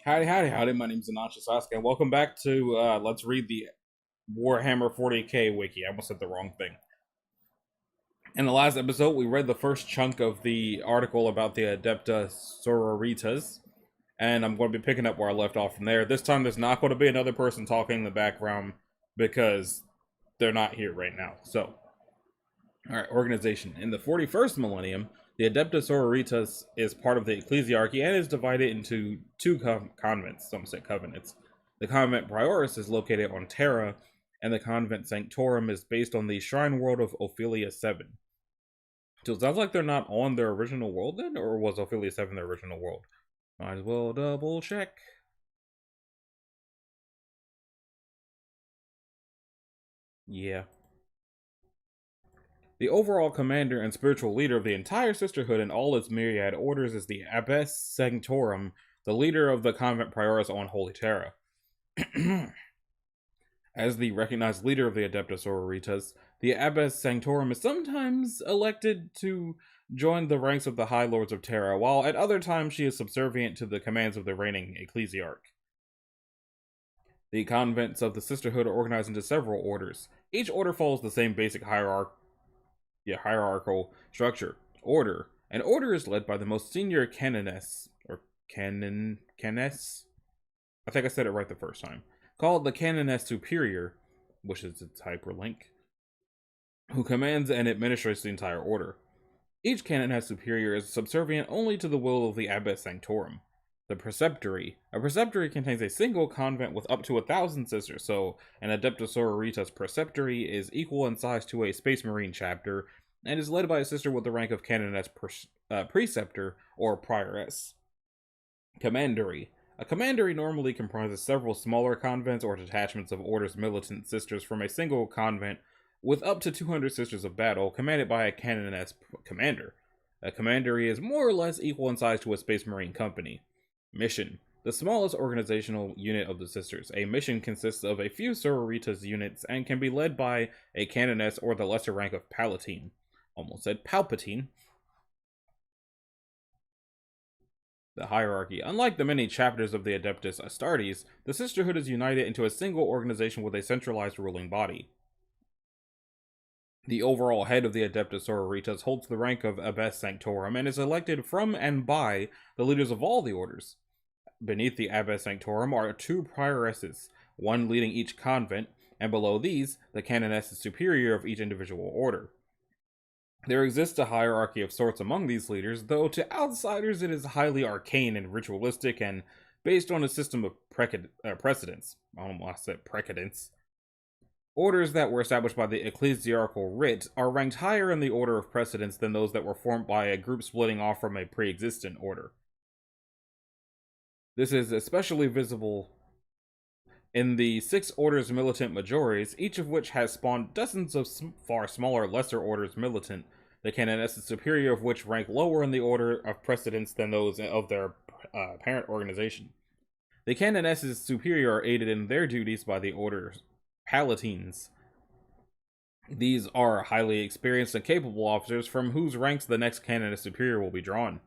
Howdy, my name's Anashi Sasuke, and welcome back to, let's read the Warhammer 40K wiki. I almost said the wrong thing. In the last episode, we read the first chunk of the article about the Adepta Sororitas, and I'm going to be picking up where I left off from there. This time, there's not going to be another person talking in the background, because they're not here right now. So, alright, organization. In the 41st millennium, the Adepta Sororitas is part of the ecclesiarchy and is divided into two convents, some say covenants. The convent Prioris is located on Terra, and the convent Sanctorum is based on the shrine world of Ophelia 7. So it sounds like they're not on their original world then, or was Ophelia 7 their original world? Might as well double check. Yeah. The overall commander and spiritual leader of the entire sisterhood and all its myriad orders is the Abbess Sanctorum, the leader of the convent Prioris on Holy Terra. As the recognized leader of the Adepta Sororitas, the Abbess Sanctorum is sometimes elected to join the ranks of the High Lords of Terra, while at other times she is subservient to the commands of the reigning ecclesiarch. The convents of the sisterhood are organized into several orders. Each order follows the same basic hierarchical structure. An order is led by the most senior canoness, or canoness? I think I said it right the first time. Called the Canoness Superior, which is its hyperlink, who commands and administrates the entire order. Each Canoness Superior is subservient only to the will of the Abbess Sanctorum. The Preceptory. A Preceptory contains a single convent with up to 1,000 sisters, so an Adepta Sororitas Preceptory is equal in size to a Space Marine chapter, and is led by a sister with the rank of Canoness Preceptor or Prioress. Commandery. A commandery normally comprises several smaller convents or detachments of orders militant sisters from a single convent with up to 200 sisters of battle, commanded by a canoness commander. A commandery is more or less equal in size to a Space Marine company. Mission. The smallest organizational unit of the sisters. A mission consists of a few Sororitas units and can be led by a canoness or the lesser rank of Palatine. Almost said Palpatine. The hierarchy. Unlike the many chapters of the Adeptus Astartes, the sisterhood is united into a single organization with a centralized ruling body. The overall head of the Adepta Sororitas holds the rank of Abbess Sanctorum and is elected from and by the leaders of all the orders. Beneath the Abbess Sanctorum are two prioresses, one leading each convent, and below these, the canoness superior of each individual order. There exists a hierarchy of sorts among these leaders, though to outsiders it is highly arcane and ritualistic and based on a system of precedence. I almost said precedence. Orders that were established by the ecclesiarchal writ are ranked higher in the order of precedence than those that were formed by a group splitting off from a pre-existent order. This is especially visible in the 6 orders militant majores, each of which has spawned dozens of far smaller lesser orders militant, the canonesses superior of which rank lower in the order of precedence than those of their parent organization. The canonesses superior are aided in their duties by the order's palatines. These are highly experienced and capable officers from whose ranks the next canoness superior will be drawn.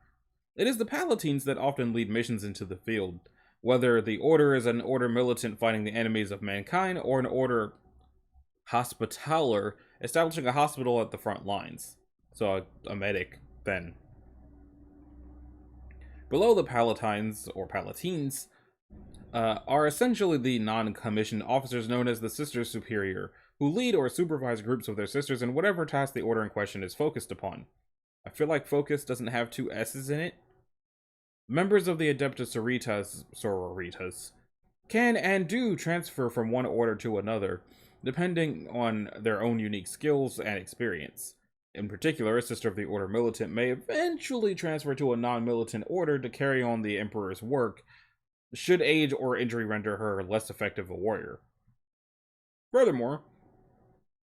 It is the palatines that often lead missions into the field, whether the order is an order militant fighting the enemies of mankind or an order hospitaller establishing a hospital at the front lines. So a medic then. Below the palatines, or palatines, are essentially the non-commissioned officers known as the Sisters Superior, who lead or supervise groups of their sisters in whatever task the order in question is focused upon. I feel like focus doesn't have 2 S's in it. Members of the Adepta Sororitas can and do transfer from one order to another, depending on their own unique skills and experience. In particular, a sister of the order militant may eventually transfer to a non-militant order to carry on the Emperor's work, should age or injury render her less effective a warrior. Furthermore,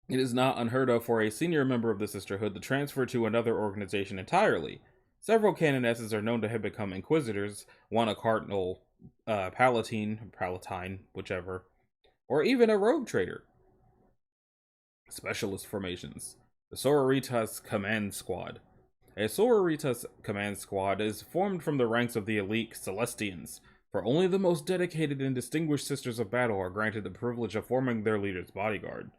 it is not unheard of for a senior member of the sisterhood to transfer to another organization entirely. Several canonesses are known to have become inquisitors, one a cardinal, palatine, whichever, or even a rogue trader. Specialist formations. The Sororitas Command Squad. A Sororitas Command Squad is formed from the ranks of the elite Celestians, for only the most dedicated and distinguished Sisters of Battle are granted the privilege of forming their leader's bodyguard.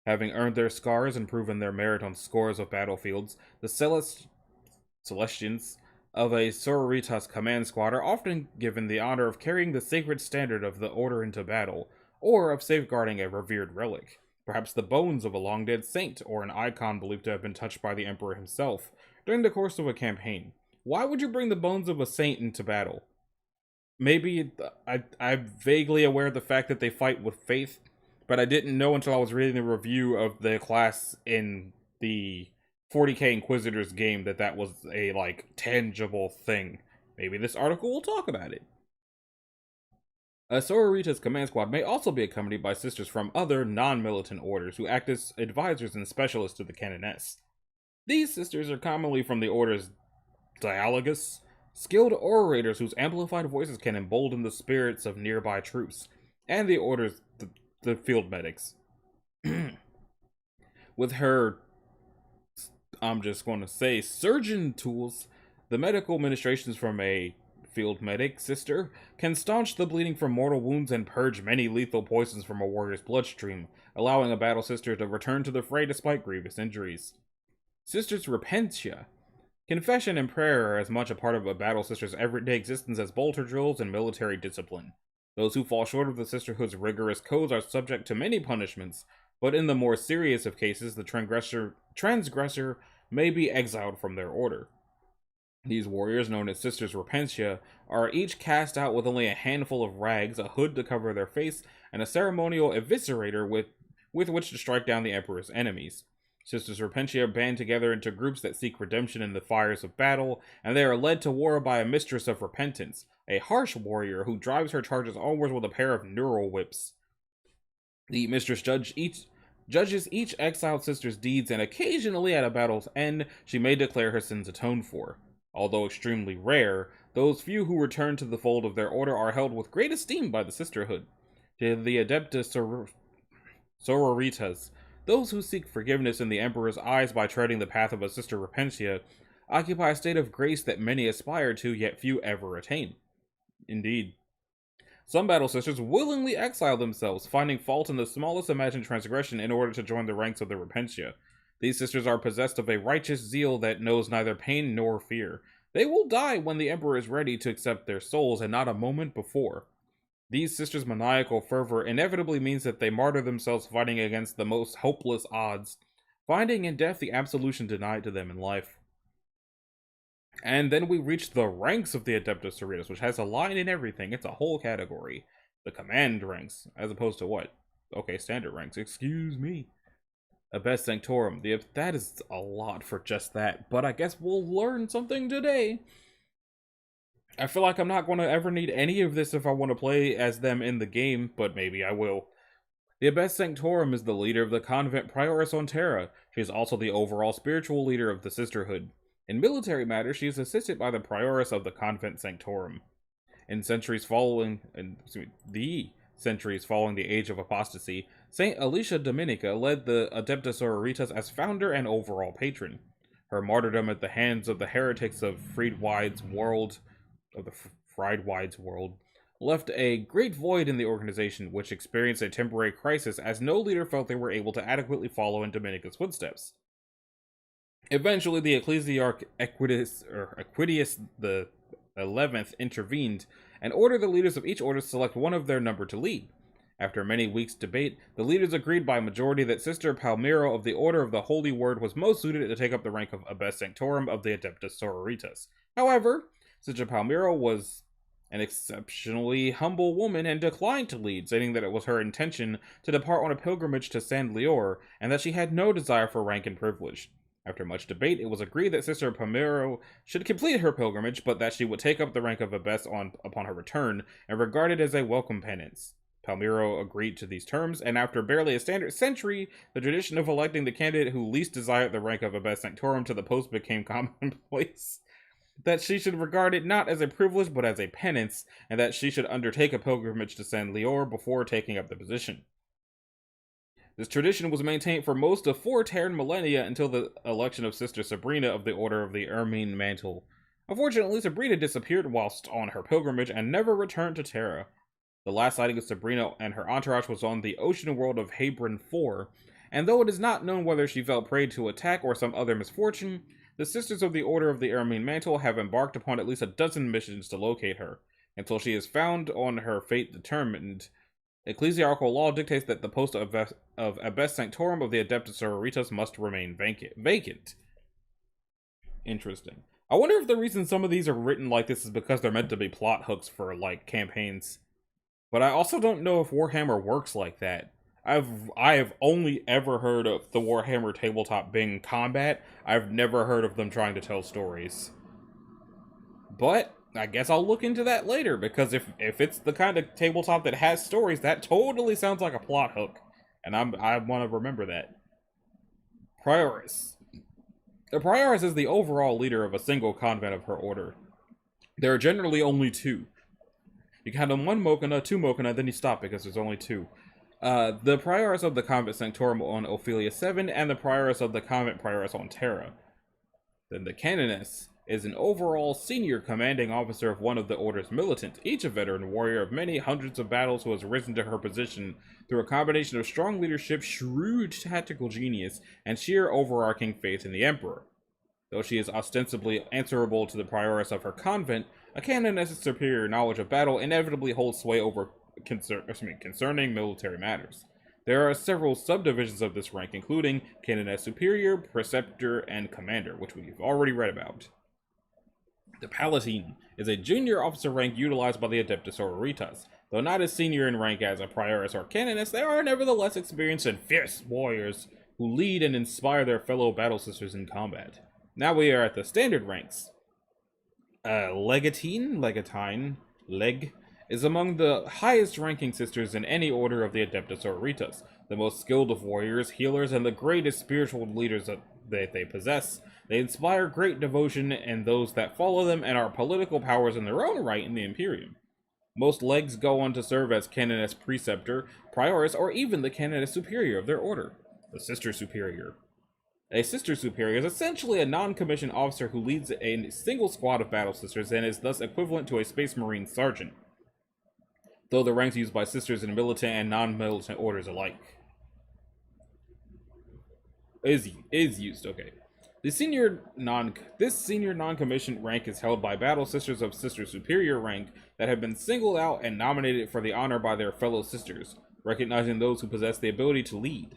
Having earned their scars and proven their merit on scores of battlefields, the Celestians of a Sororitas command squad are often given the honor of carrying the sacred standard of the order into battle, or of safeguarding a revered relic, perhaps the bones of a long-dead saint or an icon believed to have been touched by the Emperor himself during the course of a campaign. Why would you bring the bones of a saint into battle? Maybe I'm vaguely aware of the fact that they fight with faith, but I didn't know until I was reading the review of the class in the 40K Inquisitors game that was a, like, tangible thing. Maybe this article will talk about it. A Sororitas command squad may also be accompanied by sisters from other non-militant orders who act as advisors and specialists to the canoness. These sisters are commonly from the orders Dialogus, skilled orators whose amplified voices can embolden the spirits of nearby troops, and the order's the field medics. With her, I'm just going to say, surgeon tools, the medical ministrations from a field medic sister can staunch the bleeding from mortal wounds and purge many lethal poisons from a warrior's bloodstream, allowing a battle sister to return to the fray despite grievous injuries. Sisters Repentia. Confession and prayer are as much a part of a battle sister's everyday existence as bolter drills and military discipline. Those who fall short of the sisterhood's rigorous codes are subject to many punishments, but in the more serious of cases, the transgressor may be exiled from their order. These warriors, known as Sisters Repentia, are each cast out with only a handful of rags, a hood to cover their face, and a ceremonial eviscerator with which to strike down the Emperor's enemies. Sisters Repentia band together into groups that seek redemption in the fires of battle, and they are led to war by a Mistress of Repentance, a harsh warrior who drives her charges onwards with a pair of neural whips. The Mistress judges each exiled sister's deeds, and occasionally at a battle's end, she may declare her sins atoned for. Although extremely rare, those few who return to the fold of their order are held with great esteem by the sisterhood. To the Adepta Sororitas, those who seek forgiveness in the Emperor's eyes by treading the path of a Sister Repentia occupy a state of grace that many aspire to, yet few ever attain. Indeed, some battle sisters willingly exile themselves, finding fault in the smallest imagined transgression in order to join the ranks of the Repentia. These sisters are possessed of a righteous zeal that knows neither pain nor fear. They will die when the Emperor is ready to accept their souls, and not a moment before. These sisters' maniacal fervor inevitably means that they martyr themselves fighting against the most hopeless odds, finding in death the absolution denied to them in life. And then we reach the ranks of the Adepta Sororitas, which has a line in everything. It's a whole category. The command ranks, as opposed to what? Okay, standard ranks, excuse me. Abest Sanctorum. That is a lot for just that, but I guess we'll learn something today. I feel like I'm not going to ever need any of this if I want to play as them in the game, but maybe I will. The Abest Sanctorum is the leader of the convent Prioris on Terra. She is also the overall spiritual leader of the Sisterhood. In military matters, she is assisted by the Prioris of the Convent Sanctorum. In the centuries following the Age of Apostasy, Saint Alicia Dominica led the Adepta Sororitas as founder and overall patron. Her martyrdom at the hands of the heretics of Friedwide's world, left a great void in the organization, which experienced a temporary crisis as no leader felt they were able to adequately follow in Dominica's footsteps. Eventually, the Ecclesiarch Equidius the 11th intervened and ordered the leaders of each order to select one of their number to lead. After many weeks' debate, the leaders agreed by majority that Sister Palmiro of the Order of the Holy Word was most suited to take up the rank of Abest Sanctorum of the Adepta Sororitas. However, Sister Palmiro was an exceptionally humble woman and declined to lead, stating that it was her intention to depart on a pilgrimage to San Lior and that she had no desire for rank and privilege. After much debate, it was agreed that Sister Palmiro should complete her pilgrimage, but that she would take up the rank of Abest upon her return and regard it as a welcome penance. Palmiro agreed to these terms, and after barely a standard century, the tradition of electing the candidate who least desired the rank of Abest Sanctorum to the post became commonplace. That she should regard it not as a privilege but as a penance, and that she should undertake a pilgrimage to San Lior before taking up the position. This tradition was maintained for most of 4 Terran millennia until the election of Sister Sabrina of the Order of the Ermine Mantle. Unfortunately, Sabrina disappeared whilst on her pilgrimage and never returned to Terra. The last sighting of Sabrina and her entourage was on the ocean world of Habron 4, and though it is not known whether she fell prey to attack or some other misfortune, the Sisters of the Order of the Ermine Mantle have embarked upon at least a dozen missions to locate her, until she is found on her fate determined. Ecclesiastical law dictates that the post of Abbess Sanctorum of the Adepta Sororitas must remain vacant. Interesting. I wonder if the reason some of these are written like this is because they're meant to be plot hooks for, like, campaigns. But I also don't know if Warhammer works like that. I have only ever heard of the Warhammer tabletop being combat. I've never heard of them trying to tell stories. But I guess I'll look into that later, because if it's the kind of tabletop that has stories, that totally sounds like a plot hook. And I want to remember that. Prioress. The Prioress is the overall leader of a single convent of her order. There are generally only two. You can have one Mokana, two Mokana, then you stop because there's only two. The Prioress of the Convent Sanctorum on Ophelia 7, and the Prioress of the Convent Prioress on Terra. Then the Canoness is an overall senior commanding officer of one of the Order's militant, each a veteran warrior of many hundreds of battles who has risen to her position through a combination of strong leadership, shrewd tactical genius, and sheer overarching faith in the Emperor. Though she is ostensibly answerable to the Prioress of her convent, a Canoness's superior knowledge of battle inevitably holds sway over concerning military matters. There are several subdivisions of this rank, including Canoness Superior, Preceptor, and Commander, which we've already read about. The Palatine is a junior officer rank utilized by the Adepta Sororitas. Though not as senior in rank as a Prioress or Canoness, they are nevertheless experienced and fierce warriors who lead and inspire their fellow battle sisters in combat. Now we are at the standard ranks. Legatine, is among the highest ranking sisters in any order of the Adepta Sororitas, the most skilled of warriors, healers, and the greatest spiritual leaders that they possess. They inspire great devotion in those that follow them and are political powers in their own right in the Imperium. Most legs go on to serve as Canoness Preceptor, Prioress, or even the Canoness Superior of their order, the Sister Superior. A Sister Superior is essentially a non-commissioned officer who leads a single squad of battle sisters and is thus equivalent to a Space Marine sergeant, though the ranks used by sisters in militant and non-militant orders alike. Is used, okay. This senior non-commissioned rank is held by battle sisters of Sister Superior rank that have been singled out and nominated for the honor by their fellow sisters, recognizing those who possess the ability to lead.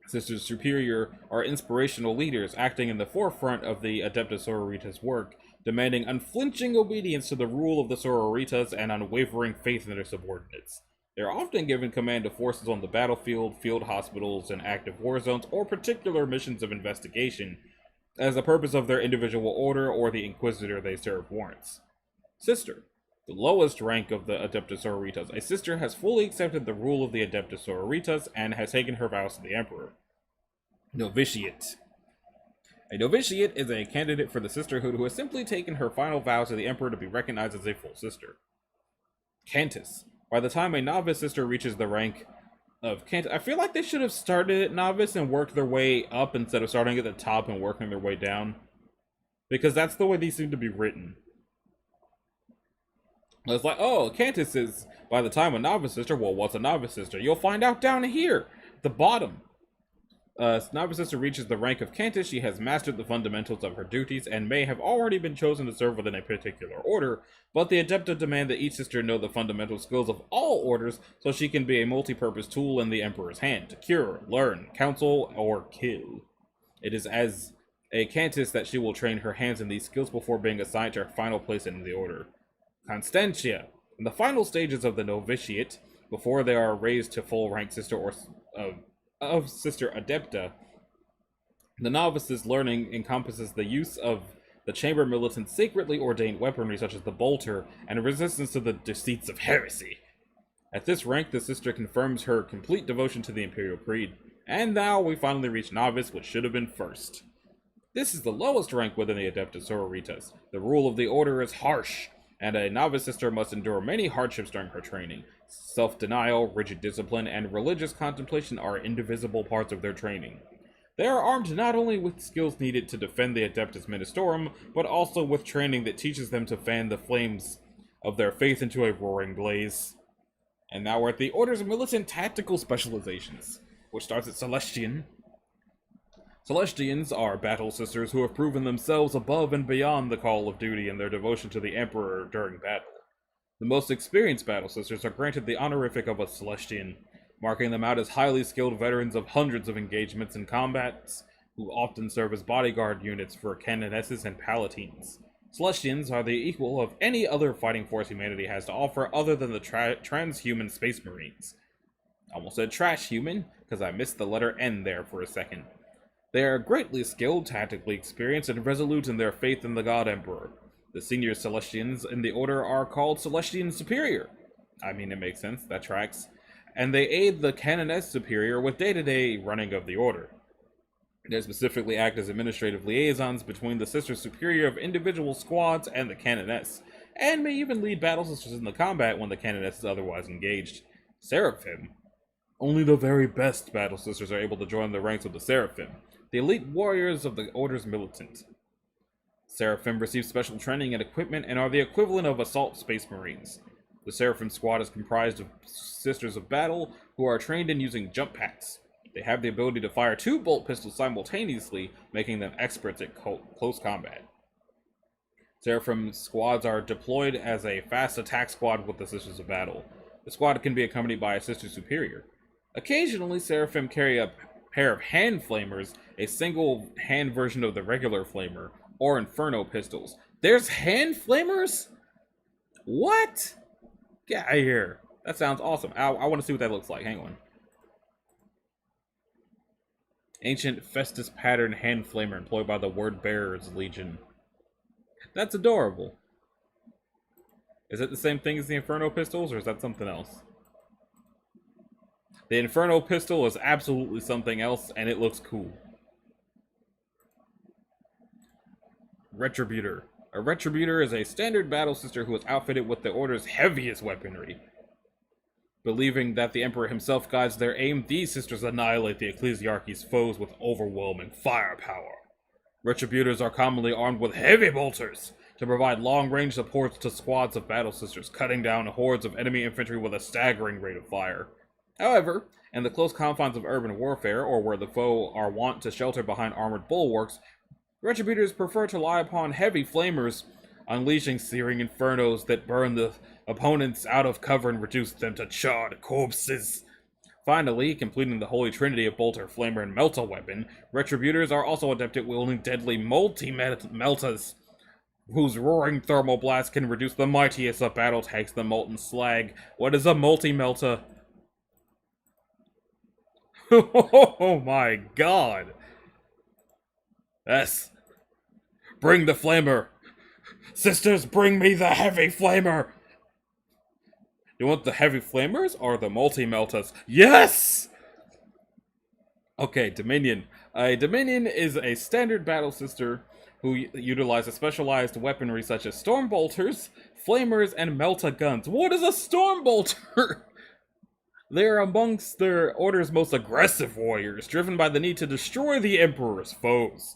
Sisters Superior are inspirational leaders acting in the forefront of the Adepta Sororitas work, demanding unflinching obedience to the rule of the Sororitas and unwavering faith in their subordinates. They are often given command of forces on the battlefield, field hospitals, and active war zones, or particular missions of investigation, as the purpose of their individual order or the Inquisitor they serve warrants. Sister. The lowest rank of the Adepta Sororitas, a sister has fully accepted the rule of the Adepta Sororitas and has taken her vows to the Emperor. Novitiate. A novitiate is a candidate for the sisterhood who has simply taken her final vows to the Emperor to be recognized as a full sister. Cantus. By the time a novice sister reaches the rank of Cantus, I feel like they should have started at novice and worked their way up instead of starting at the top and working their way down, because that's the way these seem to be written. It's like, oh, Cantus is, by the time a novice sister, well, what's a novice sister? You'll find out down here, at the bottom. Novice sister reaches the rank of Cantus, she has mastered the fundamentals of her duties, and may have already been chosen to serve within a particular order, but the Adepta demand that each sister know the fundamental skills of all orders, so she can be a multi-purpose tool in the Emperor's hand, to cure, learn, counsel, or kill. It is as a Cantus that she will train her hands in these skills before being assigned to her final place in the order. Constantia. In the final stages of the novitiate, before they are raised to full rank sister or of Sister Adepta, the novice's learning encompasses the use of the chamber militant's sacredly ordained weaponry such as the bolter and resistance to the deceits of heresy. At this rank, the sister confirms her complete devotion to the Imperial Creed. And now we finally reach novice, which should have been first. This is the lowest rank within the Adepta Sororitas. The rule of the order is harsh, and a novice sister must endure many hardships during her training. Self-denial, rigid discipline, and religious contemplation are indivisible parts of their training. They are armed not only with skills needed to defend the Adeptus Ministorum, but also with training that teaches them to fan the flames of their faith into a roaring blaze. And now we're at the Order's militant tactical specializations, which starts at Celestian. Celestians are battle sisters who have proven themselves above and beyond the call of duty in their devotion to the Emperor during battle. The most experienced battle sisters are granted the honorific of a Celestian, marking them out as highly skilled veterans of hundreds of engagements and combats, who often serve as bodyguard units for canonesses and palatines. Celestians are the equal of any other fighting force humanity has to offer other than the transhuman space marines. Almost said trash human, because I missed the letter N there for a second. They are greatly skilled, tactically experienced, and resolute in their faith in the God Emperor. The senior Celestians in the Order are called Celestian Superior. I mean, it makes sense, that tracks. And they aid the Canoness Superior with day-to-day running of the Order. They specifically act as administrative liaisons between the Sister Superior of individual squads and the Canoness, and may even lead battle sisters in the combat when the Canoness is otherwise engaged. Seraphim. Only the very best battle sisters are able to join the ranks of the Seraphim, the elite warriors of the Order's militant. Seraphim receive special training and equipment and are the equivalent of assault space marines. The Seraphim squad is comprised of Sisters of Battle who are trained in using jump packs. They have the ability to fire 2 bolt pistols simultaneously, making them experts at close combat. Seraphim squads are deployed as a fast attack squad with the Sisters of Battle. The squad can be accompanied by a Sister Superior. Occasionally, Seraphim carry a pair of hand flamers, a single hand version of the regular flamer, or inferno pistols. There's hand flamers? What? Get out of here. That sounds awesome. I want to see what that looks like. Hang on. Ancient Festus pattern hand flamer employed by the Word Bearers Legion. That's adorable. Is it the same thing as the Inferno pistols, or is that something else? The Inferno pistol is absolutely something else, and it looks cool. Retributor. A Retributor is a standard battle sister who is outfitted with the Order's heaviest weaponry. Believing that the Emperor himself guides their aim, these sisters annihilate the Ecclesiarchy's foes with overwhelming firepower. Retributors are commonly armed with heavy bolters to provide long-range support to squads of battle sisters, cutting down hordes of enemy infantry with a staggering rate of fire. However, in the close confines of urban warfare, or where the foe are wont to shelter behind armored bulwarks, Retributors prefer to rely upon heavy flamers, unleashing searing infernos that burn the opponents out of cover and reduce them to charred corpses. Finally, completing the holy trinity of bolter, flamer, and melta weapon, Retributors are also adept at wielding deadly multi-meltas, whose roaring thermal blast can reduce the mightiest of battle tanks, the molten slag. What is a multi-melta? Oh my god! Yes. Bring the flamer. Sisters, bring me the heavy flamer. You want the heavy flamers or the multi-meltas? Yes! Okay, Dominion. Dominion is a standard battle sister who utilizes specialized weaponry such as storm bolters, flamers, and melta guns. What is a storm bolter? They're amongst their Order's most aggressive warriors, driven by the need to destroy the Emperor's foes.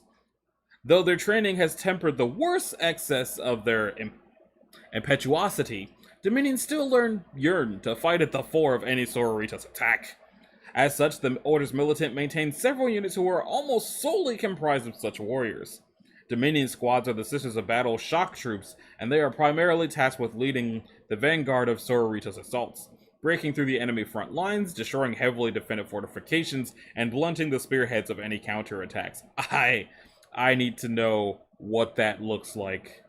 Though their training has tempered the worst excess of their impetuosity, Dominion still yearn to fight at the fore of any Sororitas attack. As such, the Order's militant maintains several units who are almost solely comprised of such warriors. Dominion squads are the Sisters of Battle shock troops, and they are primarily tasked with leading the vanguard of Sororitas assaults, breaking through the enemy front lines, destroying heavily defended fortifications, and blunting the spearheads of any counterattacks. I need to know what that looks like.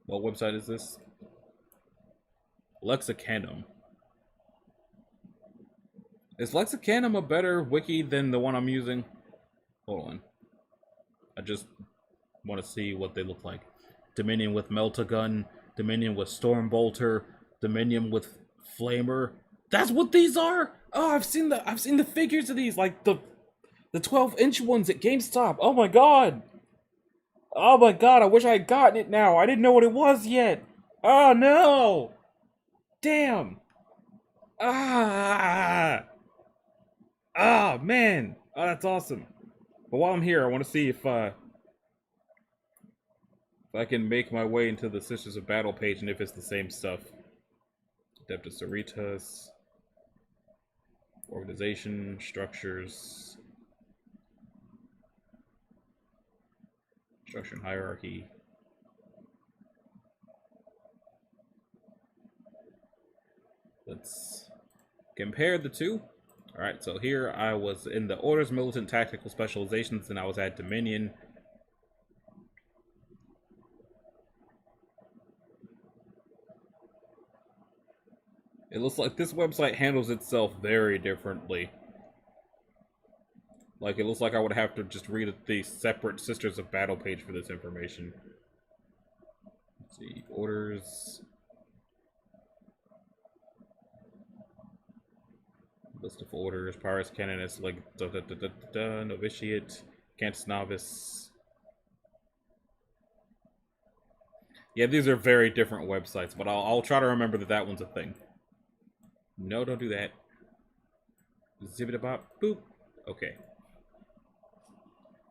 What website is this? Lexicanum. Is Lexicanum a better wiki than the one I'm using? Hold on. I just want to see what they look like. Dominion with Meltagun, Dominion with Stormbolter, Dominion with Flamer. That's what these are? Oh, I've seen the figures of these, like the 12-inch ones at GameStop. Oh my god. Oh my god, I wish I had gotten it now. I didn't know what it was yet. Oh no! Damn! Ah! Ah, man! Oh, that's awesome. But while I'm here, I want to see if I can make my way into the Sisters of Battle page and if it's the same stuff. Adepta Sororitas. Organization, structures. Structure and hierarchy. Let's compare the two. Alright, so here I was in the Order's Militant Tactical Specializations and I was at Dominion. It looks like this website handles itself very differently. Like, it looks like I would have to just read the separate Sisters of Battle page for this information. Let's see, orders. List of orders, Pirates, Canoness, like, Novitiate, Cantus Novice. Yeah, these are very different websites, but I'll try to remember that that one's a thing. No, don't do that. Zibbida-bop, boop. Okay.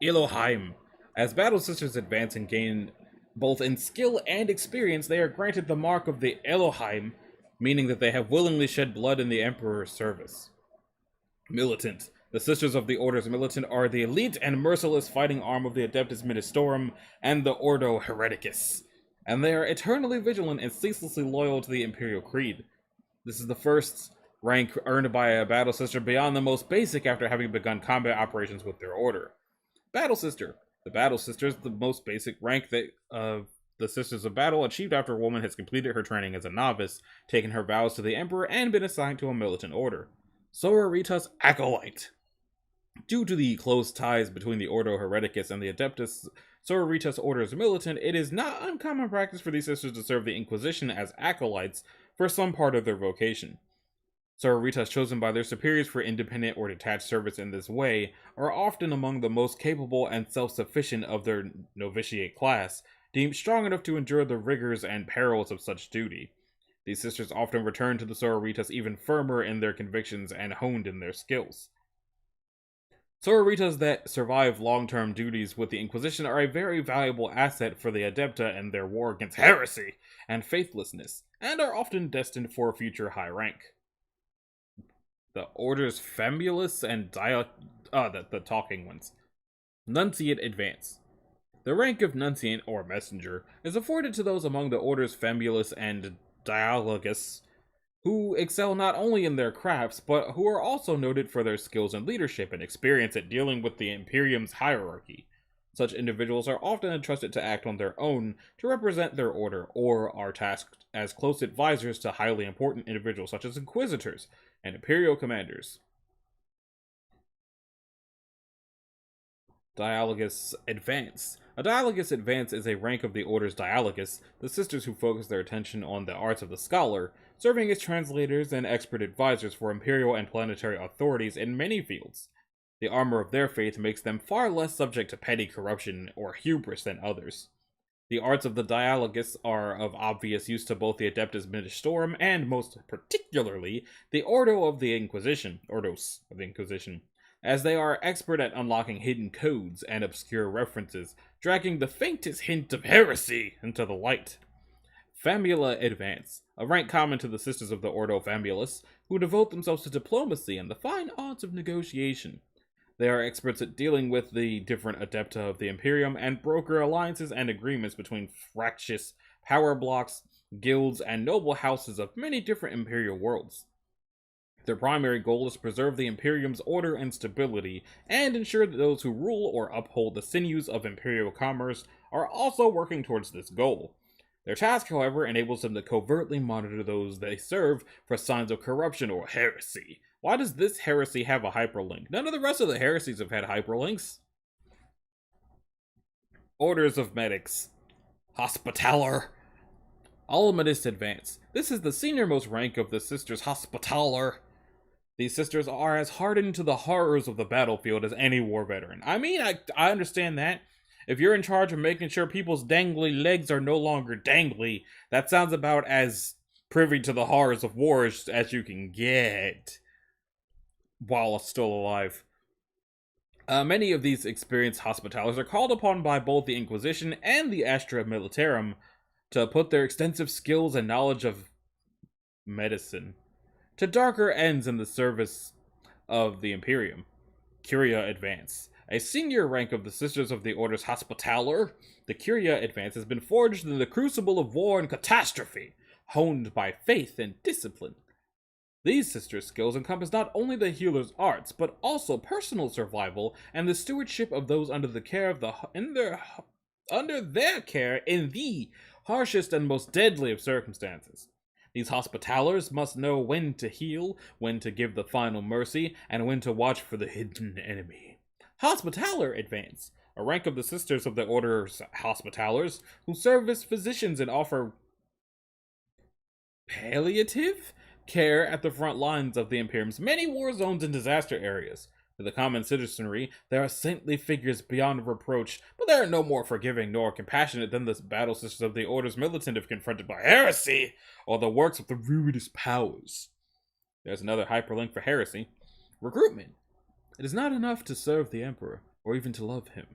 Elohim. As Battle Sisters advance and gain both in skill and experience, they are granted the mark of the Elohim, meaning that they have willingly shed blood in the Emperor's service. Militant. The Sisters of the Order's Militant are the elite and merciless fighting arm of the Adeptus Ministorum and the Ordo Hereticus, and they are eternally vigilant and ceaselessly loyal to the Imperial Creed. This is the first rank earned by a Battle Sister beyond the most basic after having begun combat operations with their order. Battle Sister. The Battle Sister is the most basic rank that the Sisters of Battle achieved after a woman has completed her training as a novice, taken her vows to the Emperor, and been assigned to a militant order. Sororitas Acolyte. Due to the close ties between the Ordo Hereticus and the Adeptus Sororitas Order's Militant, it is not uncommon practice for these sisters to serve the Inquisition as acolytes for some part of their vocation. Sororitas chosen by their superiors for independent or detached service in this way are often among the most capable and self-sufficient of their novitiate class, deemed strong enough to endure the rigors and perils of such duty. These sisters often return to the Sororitas even firmer in their convictions and honed in their skills. Sororitas that survive long-term duties with the Inquisition are a very valuable asset for the Adepta in their war against heresy and faithlessness, and are often destined for future high rank. The Order's Famulus and the talking ones. Nunciate Advance. The rank of Nunciate, or Messenger, is afforded to those among the Order's Famulus and Dialogus who excel not only in their crafts, but who are also noted for their skills in leadership and experience at dealing with the Imperium's hierarchy. Such individuals are often entrusted to act on their own to represent their order, or are tasked as close advisors to highly important individuals such as Inquisitors and Imperial Commanders. Dialogus Advance. A Dialogus Advance is a rank of the Order's Dialogus, the sisters who focus their attention on the arts of the scholar, serving as translators and expert advisors for imperial and planetary authorities in many fields. The armor of their faith makes them far less subject to petty corruption or hubris than others. The arts of the Dialogus are of obvious use to both the Adeptus Ministorum and, most particularly, the Ordo of the Inquisition, Ordos of the Inquisition, as they are expert at unlocking hidden codes and obscure references, dragging the faintest hint of heresy into the light. Famula Advance, a rank common to the Sisters of the Ordo Famulus, who devote themselves to diplomacy and the fine arts of negotiation. They are experts at dealing with the different Adepta of the Imperium and broker alliances and agreements between fractious power blocks, guilds, and noble houses of many different Imperial worlds. Their primary goal is to preserve the Imperium's order and stability, and ensure that those who rule or uphold the sinews of Imperial commerce are also working towards this goal. Their task, however, enables them to covertly monitor those they serve for signs of corruption or heresy. Why does this heresy have a hyperlink? None of the rest of the heresies have had hyperlinks. Orders of Medics. Hospitaller. Alumnus Advance. This is the senior-most rank of the Sisters Hospitaller. These sisters are as hardened to the horrors of the battlefield as any war veteran. I mean, I understand that. If you're in charge of making sure people's dangly legs are no longer dangly, that sounds about as privy to the horrors of war as you can get while still alive. Many of these experienced hospitalers are called upon by both the Inquisition and the Astra Militarum to put their extensive skills and knowledge of medicine to darker ends in the service of the Imperium. Curia Advance. A senior rank of the Sisters of the Order's Hospitaller, the Curia Advance has been forged in the crucible of war and catastrophe, honed by faith and discipline. These sisters' skills encompass not only the healer's arts, but also personal survival and the stewardship of those under the care of under their care in the harshest and most deadly of circumstances. These hospitallers must know when to heal, when to give the final mercy, and when to watch for the hidden enemy. Hospitaller Advance, a rank of the Sisters of the Order's Hospitallers, who serve as physicians and offer palliative care at the front lines of the Imperium's many war zones and disaster areas. To the common citizenry, there are saintly figures beyond reproach, but they are no more forgiving nor compassionate than the battle sisters of the Order's militant if confronted by heresy or the works of the ruinous powers. There's another hyperlink for heresy. Recruitment. It is not enough to serve the Emperor, or even to love him.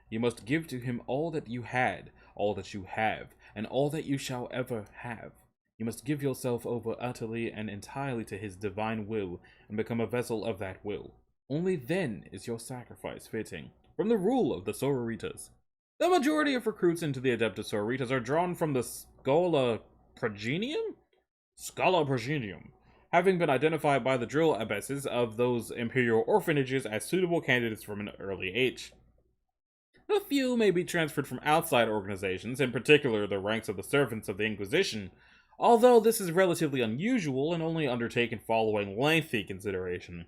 You must give to him all that you had, all that you have, and all that you shall ever have. You must give yourself over utterly and entirely to his divine will, and become a vessel of that will. Only then is your sacrifice fitting. From the rule of the Sororitas. The majority of recruits into the Adepta Sororitas are drawn from the Scala Progenium, having been identified by the drill abbesses of those imperial orphanages as suitable candidates from an early age. A few may be transferred from outside organizations, in particular the ranks of the servants of the Inquisition, although this is relatively unusual and only undertaken following lengthy consideration.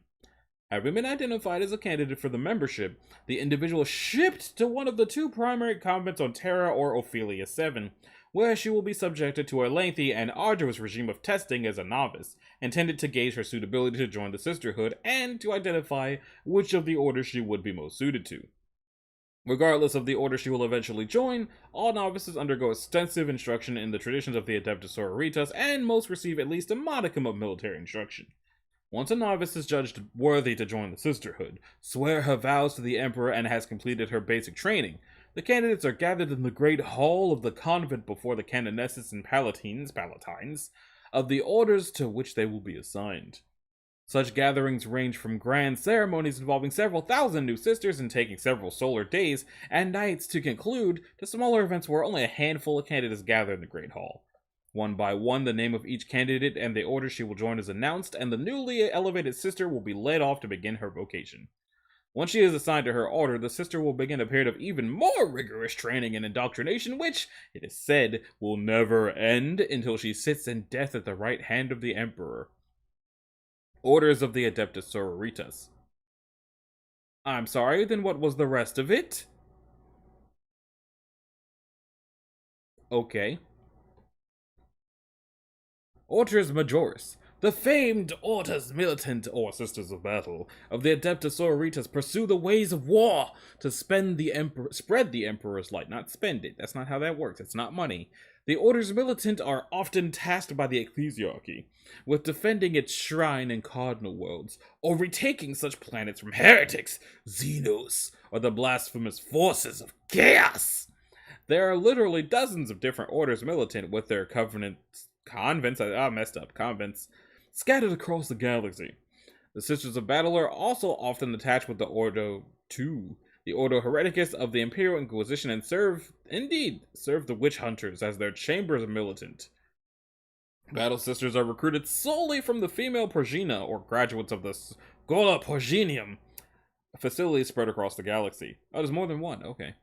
Having been identified as a candidate for the membership, the individual is shipped to one of the two primary convents on Terra or Ophelia 7, where she will be subjected to a lengthy and arduous regime of testing as a novice, intended to gauge her suitability to join the sisterhood and to identify which of the orders she would be most suited to. Regardless of the order she will eventually join, all novices undergo extensive instruction in the traditions of the Adepta Sororitas, and most receive at least a modicum of military instruction. Once a novice is judged worthy to join the sisterhood, swear her vows to the Emperor, and has completed her basic training, the candidates are gathered in the great hall of the convent before the canonesses and palatines of the orders to which they will be assigned. Such gatherings range from grand ceremonies involving several thousand new sisters and taking several solar days and nights to conclude, to smaller events where only a handful of candidates gather in the Great Hall. One by one, the name of each candidate and the order she will join is announced, and the newly elevated sister will be led off to begin her vocation. Once she is assigned to her order, the sister will begin a period of even more rigorous training and indoctrination, which, it is said, will never end until she sits in death at the right hand of the Emperor. Orders of the Adepta Sororitas. I'm sorry, then what was the rest of it? Okay. Orders Majoris. The famed Orders Militant, or Sisters of Battle, of the Adepta Sororitas pursue the ways of war to spread the Emperor's light. Not spend it. That's not how that works. It's not money. The Orders Militant are often tasked by the Ecclesiarchy with defending its shrine and cardinal worlds, or retaking such planets from heretics, Xenos, or the blasphemous forces of chaos. There are literally dozens of different Orders Militant with their convents scattered across the galaxy. The Sisters of Battle are also often attached with the Ordo Hereticus of the Imperial Inquisition, and serve the witch hunters as their chambers militant. Battle Sisters are recruited solely from the female Progena, or graduates of the Schola Progenium, facilities spread across the galaxy. Oh, there's more than one, okay.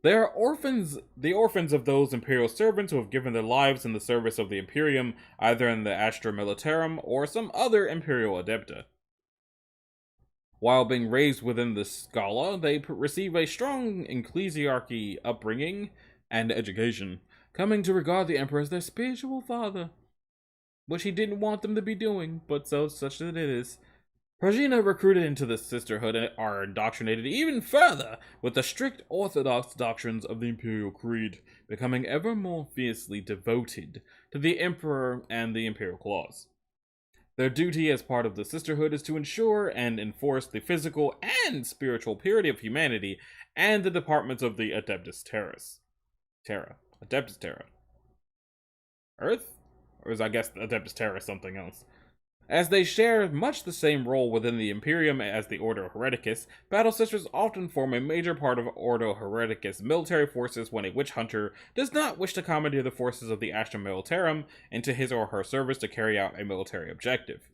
They are the orphans of those Imperial servants who have given their lives in the service of the Imperium, either in the Astra Militarum or some other Imperial Adepta. While being raised within the Scala, they receive a strong ecclesiarchy upbringing and education, coming to regard the Emperor as their spiritual father, which he didn't want them to be doing, but such that it is. Progena recruited into the sisterhood and are indoctrinated even further with the strict orthodox doctrines of the Imperial Creed, becoming ever more fiercely devoted to the Emperor and the Imperial clause. Their duty as part of the sisterhood is to ensure and enforce the physical and spiritual purity of humanity and the departments of the Adeptus Terra. Adeptus Terra. Earth? Or is, I guess, Adeptus Terra something else? As they share much the same role within the Imperium as the Ordo Hereticus, Battle Sisters often form a major part of Ordo Hereticus military forces when a witch hunter does not wish to commandeer the forces of the Astra Militarum into his or her service to carry out a military objective.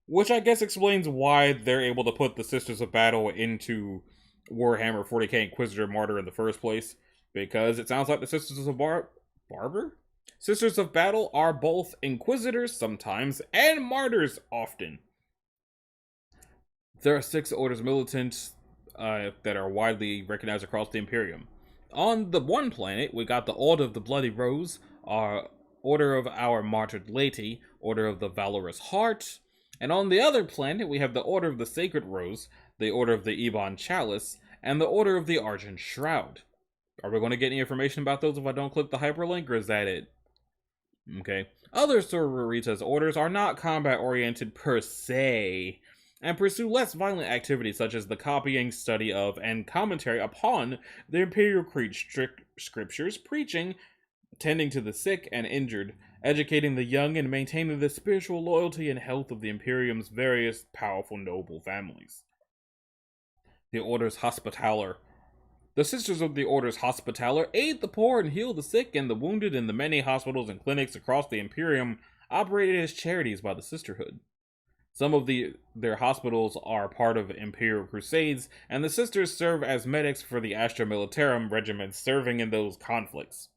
Which I guess explains why they're able to put the Sisters of Battle into Warhammer 40K Inquisitor Martyr in the first place, because it sounds like the Sisters of Barber? Sisters of Battle are both Inquisitors sometimes and Martyrs often. There are 6 Orders Militant that are widely recognized across the Imperium. On the one planet, we got the Order of the Bloody Rose, our Order of our Martyred Lady, Order of the Valorous Heart, and on the other planet, we have the Order of the Sacred Rose, the Order of the Ebon Chalice, and the Order of the Argent Shroud. Are we going to get any information about those if I don't click the hyperlink, or is that it? Okay. Other Sororitas orders are not combat-oriented per se, and pursue less violent activities such as the copying, study of, and commentary upon the Imperial Creed scriptures, preaching, tending to the sick and injured, educating the young, and maintaining the spiritual loyalty and health of the Imperium's various powerful noble families. The Order's Hospitaller. The Sisters of the Order's Hospitaller aid the poor and heal the sick and the wounded in the many hospitals and clinics across the Imperium operated as charities by the Sisterhood. Some of their hospitals are part of Imperial Crusades, and the Sisters serve as medics for the Astra Militarum regiments serving in those conflicts.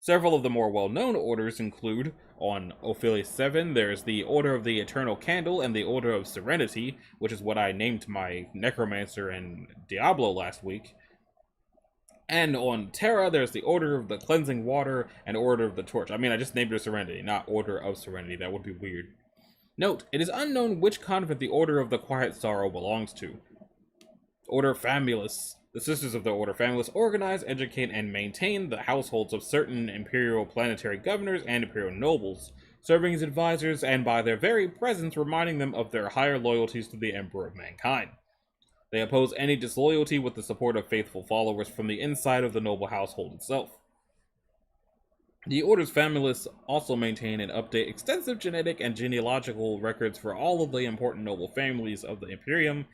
Several of the more well-known orders include, on Ophelia 7, there's the Order of the Eternal Candle and the Order of Serenity, which is what I named my Necromancer and Diablo last week. And on Terra, there's the Order of the Cleansing Water and Order of the Torch. I mean, I just named it Serenity, not Order of Serenity. That would be weird. Note, it is unknown which convent the Order of the Quiet Sorrow belongs to. Order Famulus. The Sisters of the Order Famulus organize, educate, and maintain the households of certain Imperial planetary governors and Imperial nobles, serving as advisors and by their very presence reminding them of their higher loyalties to the Emperor of Mankind. They oppose any disloyalty with the support of faithful followers from the inside of the noble household itself. The Order's Famulus also maintain and update extensive genetic and genealogical records for all of the important noble families of the Imperium,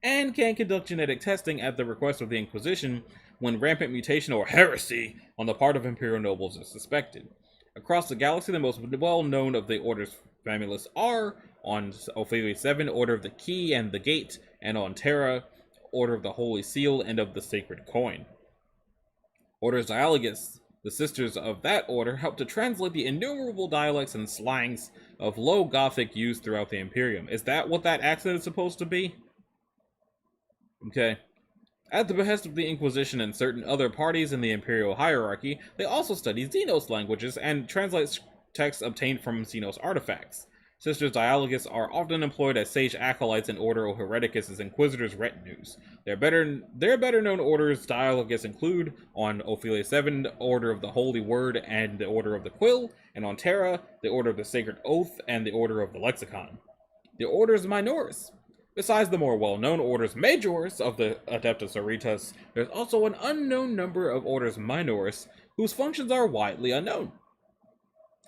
and can conduct genetic testing at the request of the Inquisition when rampant mutation or heresy on the part of Imperial nobles is suspected. Across the galaxy, the most well-known of the Order's Famulus are, on Ophelia 7, Order of the Key and the Gate, and on Terra, Order of the Holy Seal and of the Sacred Coin. Order's Dialogus. The sisters of that order help to translate the innumerable dialects and slangs of Low Gothic used throughout the Imperium. Is that what that accent is supposed to be? Okay. At the behest of the Inquisition and certain other parties in the Imperial hierarchy, they also study Xenos languages and translate texts obtained from Xenos artifacts. Sisters Dialogus are often employed as sage acolytes in Ordo Hereticus' Inquisitors' retinues. Their better-known orders Dialogus include, on Ophelia 7, Order of the Holy Word and the Order of the Quill, and on Terra, the Order of the Sacred Oath and the Order of the Lexicon. The Orders Minoris. Besides the more well-known Orders Majores of the Adepta Sororitas, there's also an unknown number of Orders Minoris whose functions are widely unknown.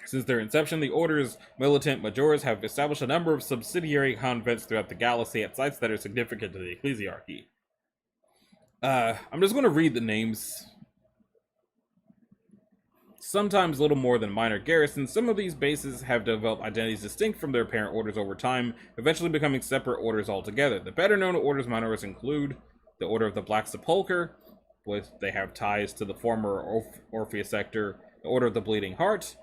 Since their inception, the Order's militant majors have established a number of subsidiary convents throughout the galaxy at sites that are significant to the ecclesiarchy. I'm just going to read the names. Sometimes little more than minor garrisons, some of these bases have developed identities distinct from their parent orders over time, eventually becoming separate orders altogether. The better-known Orders Minoris include the Order of the Black Sepulchre, with they have ties to the former Orpheus sector, the Order of the Bleeding Heart,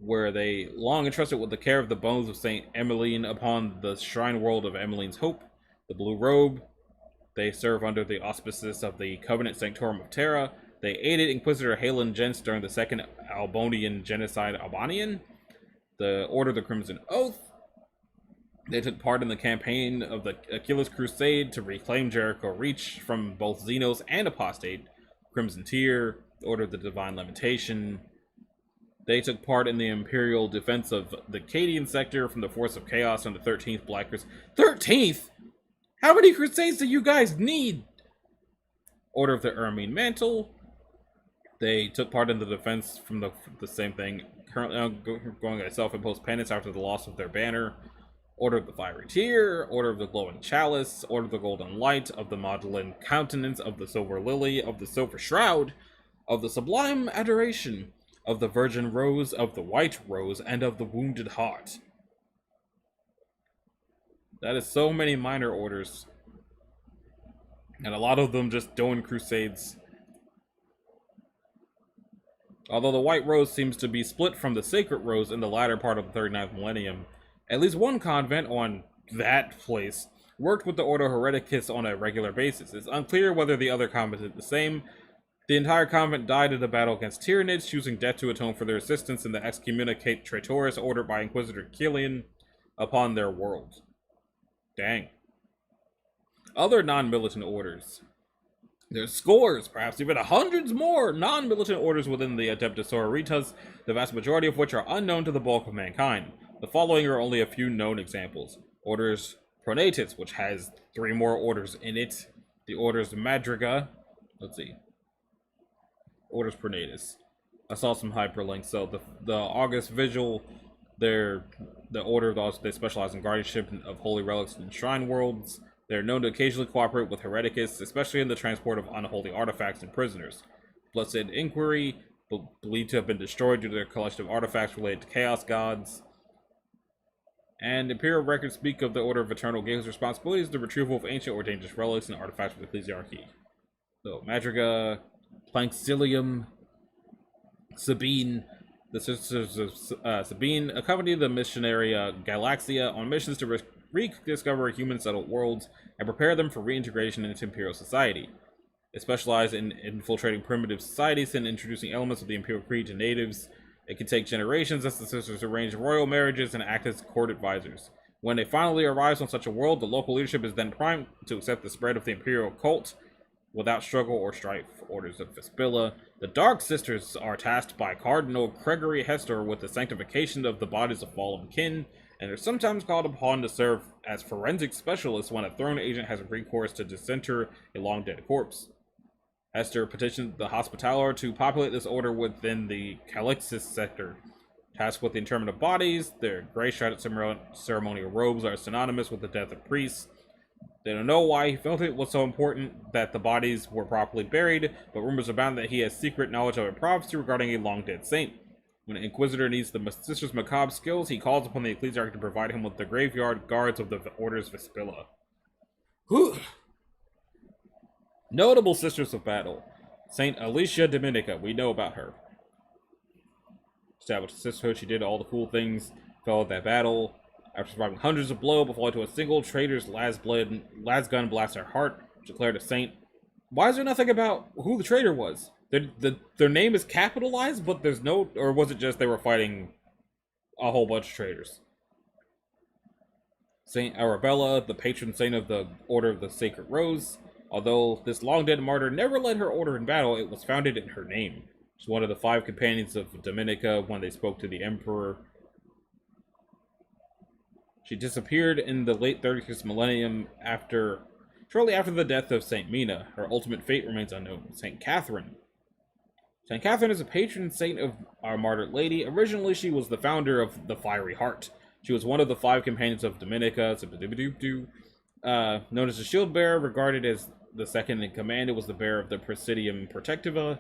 where they long entrusted with the care of the bones of Saint Emmeline upon the shrine world of Emmeline's Hope. The Blue Robe, they serve under the auspices of the Covenant Sanctorum of Terra. They aided Inquisitor Halen Jens during the Second Albanian Genocide Albanian. The Order of the Crimson Oath, They took part in the campaign of the Achilles Crusade to reclaim Jericho Reach from both Xenos and Apostate, Crimson Tier, Order of the Divine Lamentation. They took part in the Imperial defense of the Cadian sector from the Force of Chaos on the 13th Black Crusade. 13th? How many Crusades do you guys need? Order of the Ermine Mantle. They took part in the defense from the same thing, currently going a self-imposed penance after the loss of their banner. Order of the Fiery Tear, Order of the Glowing Chalice, Order of the Golden Light, of the Maudlin Countenance, of the Silver Lily, of the Silver Shroud, of the Sublime Adoration, of the Virgin Rose, of the White Rose, and of the Wounded Heart. That is so many minor orders. And a lot of them just doing crusades. Although the White Rose seems to be split from the Sacred Rose in the latter part of the 39th millennium, at least one convent on that place worked with the Ordo Hereticus on a regular basis. It's unclear whether the other convent did the same. The entire convent died in the battle against Tyranids, choosing death to atone for their assistance in the excommunicate Traitoris ordered by Inquisitor Killian upon their world. Dang. Other non-militant orders. There's scores, perhaps even hundreds more non-militant orders within the Adepta Sororitas, the vast majority of which are unknown to the bulk of mankind. The following are only a few known examples. Orders Pronatus, which has 3 more orders in it. The orders Madriga. Let's see. Orders Pronatus. I saw some hyperlinks. So the August Vigil, the order they specialize in guardianship of holy relics and shrine worlds. They're known to occasionally cooperate with Hereticus, especially in the transport of unholy artifacts and prisoners. Blessed Inquiry, believed to have been destroyed due to their collection of artifacts related to chaos gods. And Imperial records speak of the Order of Eternal Games' responsibilities, the retrieval of ancient or dangerous relics and artifacts for the Ecclesiarchy. So, Madriga, Planxilium, Sabine, the Sisters of Sabine accompany the missionary Galaxia on missions to rediscover human settled worlds and prepare them for reintegration into Imperial society. They specialize in infiltrating primitive societies and introducing elements of the Imperial Creed to natives. It can take generations as the sisters arrange royal marriages and act as court advisors. When it finally arrives on such a world, the local leadership is then primed to accept the spread of the Imperial cult without struggle or strife. Orders of Vespilla. The Dark Sisters are tasked by Cardinal Gregory Hester with the sanctification of the bodies of fallen kin, and are sometimes called upon to serve as forensic specialists when a thrown agent has recourse to disinter a long-dead corpse. Hester petitioned the Hospitaller to populate this order within the Calixis sector. Tasked with the interment of bodies, their gray-shrouded ceremonial robes are synonymous with the death of priests. They don't know why he felt it was so important that the bodies were properly buried, but rumors abound that he has secret knowledge of a prophecy regarding a long-dead saint. When an Inquisitor needs the Sister's macabre skills, he calls upon the Ecclesiarch to provide him with the graveyard guards of the Order's Vespilla. Notable Sisters of Battle. Saint Alicia Dominica, we know about her. Established sisterhood, she did all the cool things, fell at that battle. After surviving hundreds of blows before to a single traitor's last gun blast her heart, declared a saint. Why is there nothing about who the traitor was? Their name is capitalized, but there's no... Or was it just they were fighting a whole bunch of traitors? Saint Arabella, the patron saint of the Order of the Sacred Rose. Although this long-dead martyr never led her order in battle, it was founded in her name. She's one of the 5 companions of Dominica when they spoke to the Emperor. She disappeared in the late 30th millennium shortly after the death of Saint Mina. Her ultimate fate remains unknown. Saint Catherine. Saint Catherine is a patron saint of our martyred lady. Originally, she was the founder of the Fiery Heart. She was one of the 5 companions of Dominica, known as the Shield Bearer, regarded as the second in command. It was the bearer of the Presidium Protectiva,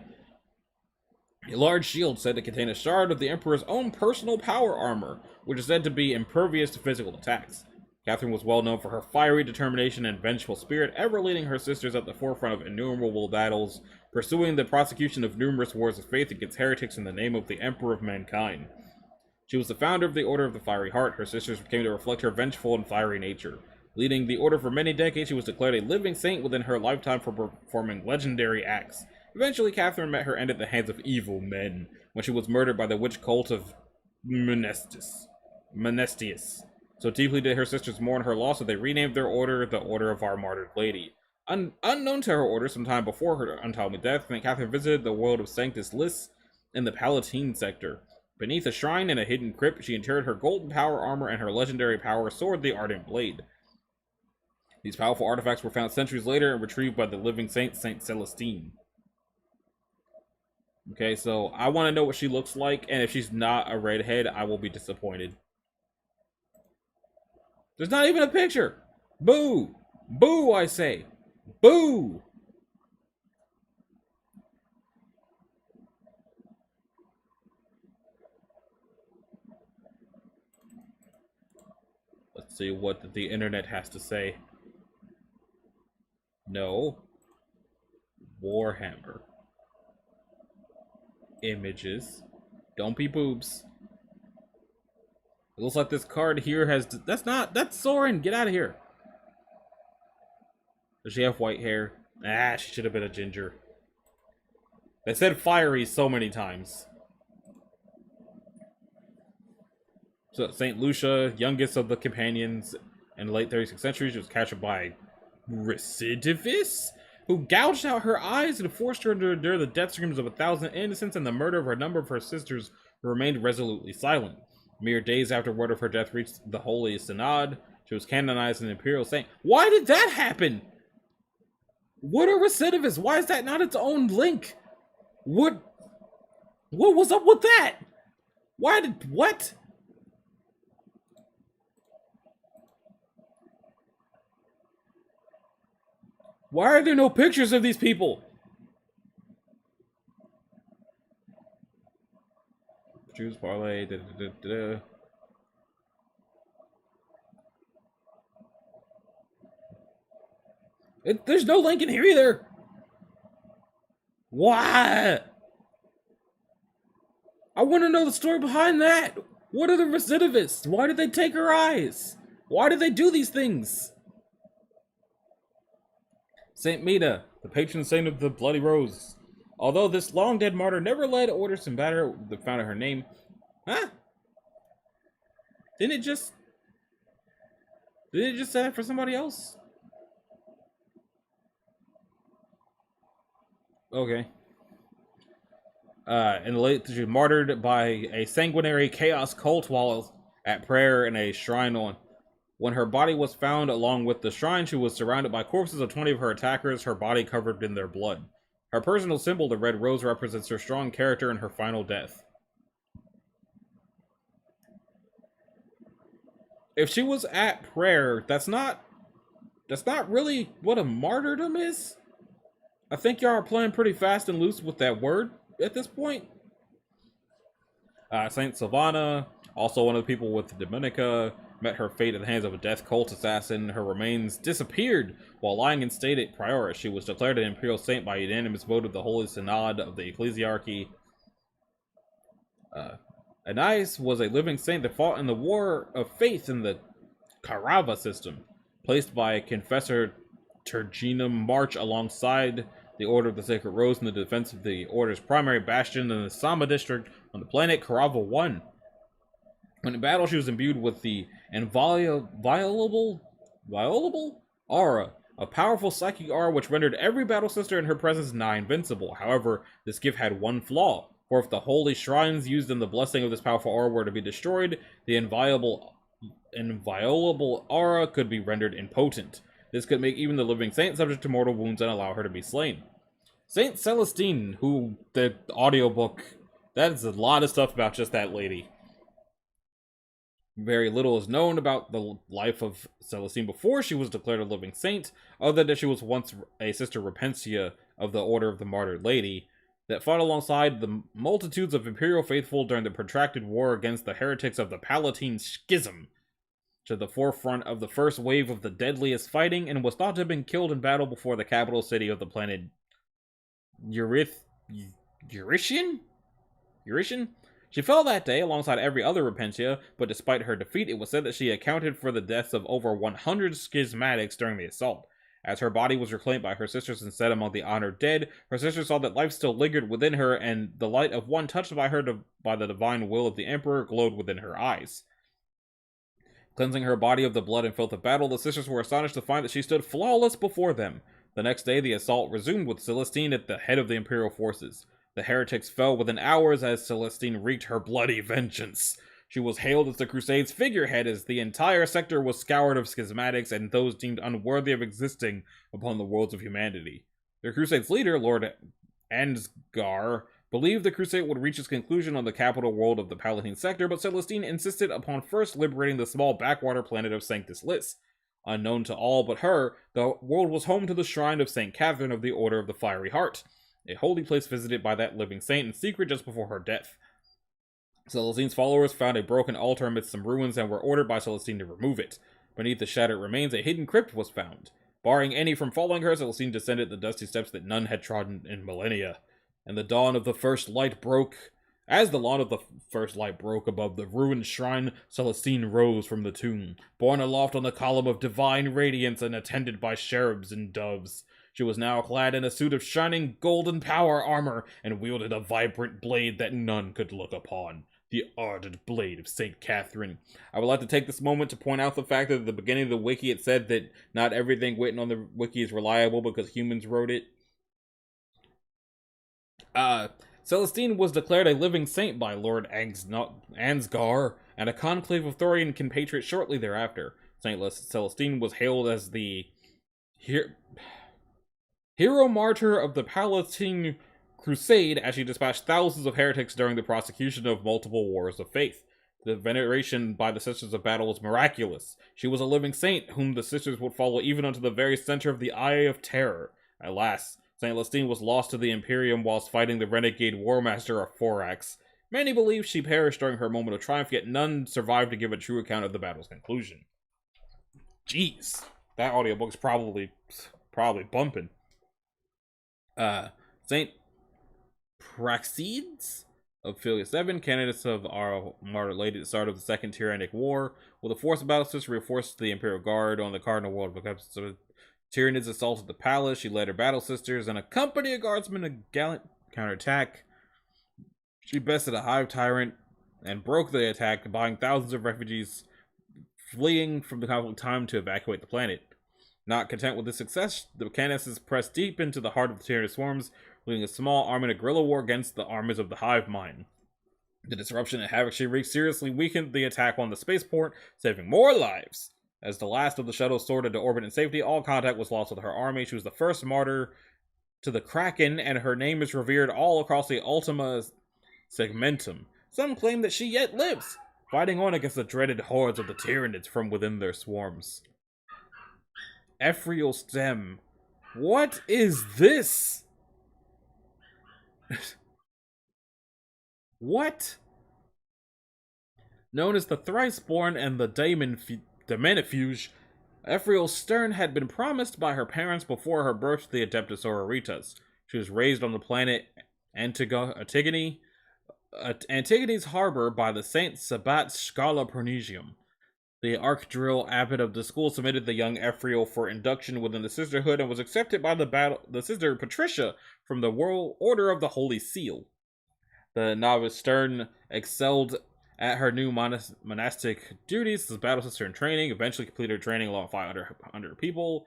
a large shield said to contain a shard of the Emperor's own personal power armor, which is said to be impervious to physical attacks. Catherine was well known for her fiery determination and vengeful spirit, ever leading her sisters at the forefront of innumerable battles, pursuing the prosecution of numerous wars of faith against heretics in the name of the Emperor of mankind. She was the founder of the Order of the Fiery Heart. Her sisters came to reflect her vengeful and fiery nature. Leading the order for many decades, she was declared a living saint within her lifetime for performing legendary acts. Eventually, Catherine met her end at the hands of evil men, when she was murdered by the witch cult of Menestius. So deeply did her sisters mourn her loss that they renamed their order the Order of Our Martyred Lady. Unknown to her order, sometime before her untimely death, Saint Catherine visited the world of Sanctus Lys in the Palatine sector. Beneath a shrine in a hidden crypt, she interred her golden power armor and her legendary power sword, the Ardent Blade. These powerful artifacts were found centuries later and retrieved by the living saint, Saint Celestine. Okay, so I want to know what she looks like, and if she's not a redhead, I will be disappointed. There's not even a picture! Boo! Boo, I say! Boo! Let's see what the internet has to say. No. Warhammer. Images. Don't be boobs. It looks like this card here has... That's Soren! Get out of here! Does she have white hair? Ah, she should have been a ginger. They said fiery so many times. So, St. Lucia, youngest of the companions in the late 36th century, she was captured by recidivists who gouged out her eyes and forced her to endure the death screams of 1,000 innocents and the murder of a number of her sisters who remained resolutely silent. Mere days after word of her death reached the Holy Synod, she was canonized an imperial saint. Why did that happen? What are recidivists? Why is that not its own link? What was up with that? What? Why are there no pictures of these people? Choose parlay. There's no link in here either. What? I want to know the story behind that. What are the recidivists? Why did they take her eyes? Why did they do these things? Saint Meta, the patron saint of the Bloody Rose. Although this long-dead martyr never led orders in battle that found her name. Huh? Didn't it just say that for somebody else? Okay. In the late, she was martyred by a sanguinary chaos cult while at prayer in a shrine on. When her body was found along with the shrine, she was surrounded by corpses of 20 of her attackers, her body covered in their blood. Her personal symbol, the red rose, represents her strong character and her final death. If she was at prayer, that's not really what a martyrdom is. I think y'all are playing pretty fast and loose with that word at this point. Saint Silvana, also one of the people with the Dominica, met her fate at the hands of a death cult assassin. Her remains disappeared while lying in state at Prioris. She was declared an imperial saint by unanimous vote of the Holy Synod of the Ecclesiarchy. Anais was a living saint that fought in the War of Faith in the Carava system, placed by Confessor Terginum March alongside the Order of the Sacred Rose in the defense of the Order's primary bastion in the Sama district on the planet Carava 1. When in battle, she was imbued with the inviolable aura, a powerful psychic aura which rendered every battle sister in her presence nigh invincible. However, this gift had one flaw, for if the holy shrines used in the blessing of this powerful aura were to be destroyed, the inviolable aura could be rendered impotent. This could make even the living saint subject to mortal wounds and allow her to be slain. Saint Celestine, who the audiobook, that's a lot of stuff about just that lady. Very little is known about the life of Celestine before she was declared a living saint, other than that she was once a Sister Repentia of the Order of the Martyred Lady, that fought alongside the multitudes of imperial faithful during the protracted war against the heretics of the Palatine Schism, to the forefront of the first wave of the deadliest fighting, and was thought to have been killed in battle before the capital city of the planet Eurytion? She fell that day alongside every other Repentia, but despite her defeat, it was said that she accounted for the deaths of over 100 schismatics during the assault. As her body was reclaimed by her sisters and set among the honored dead, her sisters saw that life still lingered within her, and the light of one touched by her by the divine will of the Emperor glowed within her eyes. Cleansing her body of the blood and filth of battle, the sisters were astonished to find that she stood flawless before them. The next day, the assault resumed with Celestine at the head of the Imperial forces. The heretics fell within hours as Celestine wreaked her bloody vengeance. She was hailed as the Crusade's figurehead as the entire sector was scoured of schismatics and those deemed unworthy of existing upon the worlds of humanity. The Crusade's leader, Lord Ansgar, believed the Crusade would reach its conclusion on the capital world of the Palatine sector, but Celestine insisted upon first liberating the small backwater planet of Sanctus Lis. Unknown to all but her, the world was home to the shrine of St. Catherine of the Order of the Fiery Heart, a holy place visited by that living saint in secret just before her death. Celestine's followers found a broken altar amidst some ruins and were ordered by Celestine to remove it. Beneath the shattered remains, a hidden crypt was found. Barring any from following her, Celestine descended the dusty steps that none had trodden in millennia. And the dawn of the first light broke. As the dawn of the first light broke above the ruined shrine, Celestine rose from the tomb, borne aloft on the column of divine radiance and attended by cherubs and doves. She was now clad in a suit of shining golden power armor and wielded a vibrant blade that none could look upon. The ardent blade of St. Catherine. I would like to take this moment to point out the fact that at the beginning of the wiki it said that not everything written on the wiki is reliable because humans wrote it. Celestine was declared a living saint by Lord Ansgar and a conclave of Thorian compatriots shortly thereafter. Saint Celestine was hailed as the hero martyr of the Palatine Crusade as she dispatched thousands of heretics during the prosecution of multiple wars of faith. The veneration by the Sisters of Battle was miraculous. She was a living saint whom the sisters would follow even unto the very center of the Eye of Terror. Alas, St. Celestine was lost to the Imperium whilst fighting the renegade War Master of Forax. Many believe she perished during her moment of triumph, yet none survived to give a true account of the battle's conclusion. Jeez, that audiobook's probably bumping. St. Praxedes of Philia 7, candidates of our martyr lady at the start of the Second Tyrannic War, with a force of battle sisters reinforced the Imperial Guard on the Cardinal World of Tyranids assaulted the palace. She led her battle sisters and a company of guardsmen a gallant counterattack. She bested a hive tyrant and broke the attack, buying thousands of refugees fleeing from the conflict time to evacuate the planet. Not content with this success, the Canesses pressed deep into the heart of the Tyranid swarms, leading a small army in a guerrilla war against the armies of the hive mind. The disruption and havoc she wreaked seriously weakened the attack on the spaceport, saving more lives. As the last of the shuttles soared into orbit in safety, all contact was lost with her army. She was the first martyr to the Kraken, and her name is revered all across the Ultima Segmentum. Some claim that she yet lives, fighting on against the dreaded hordes of the Tyranids from within their swarms. Ephriel Stem. What is this? What? Known as the Thrice-Born and the Demenifuge, Ephriel Stern had been promised by her parents before her birth to the Adepta Sororitas. She was raised on the planet Antigone's harbor by the Saint Sabbat Scala Pernicium. The Archdrill abbot of the school submitted the young Ephriel for induction within the sisterhood and was accepted by the sister Patricia from the World Order of the Holy Seal. The novice Stern excelled at her new monastic duties as battle sister in training, eventually completed her training along 500 people,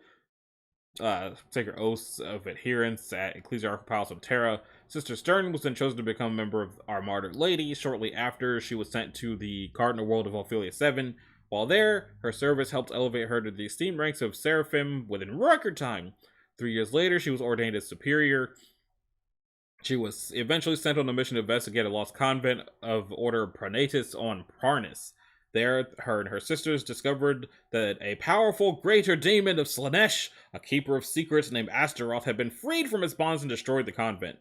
sacred oaths of adherence at Ecclesiarchal Palace of Terra. Sister Stern was then chosen to become a member of our martyred lady. Shortly after, she was sent to the Cardinal World of Ophelia 7. While there, her service helped elevate her to the esteemed ranks of Seraphim within record time. 3 years later, she was ordained as superior. She was eventually sent on a mission to investigate a lost convent of Order Pronatus on Parnis. There, her and her sisters discovered that a powerful greater demon of Slanesh, a keeper of secrets named Astaroth, had been freed from his bonds and destroyed the convent.